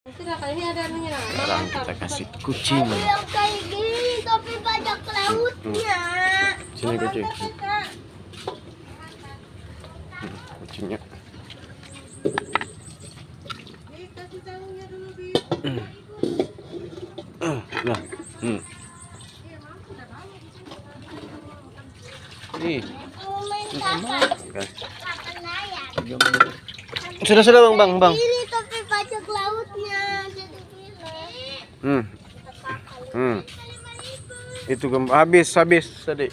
Sekarang kita kasih kucing. Yang kayak gini tapi banyak lautnya. Sini kucing. Kucingnya. Nah. Nih. Sudah bang. Ini tapi banyak lautnya. Jadi gini. Itu habis tadi.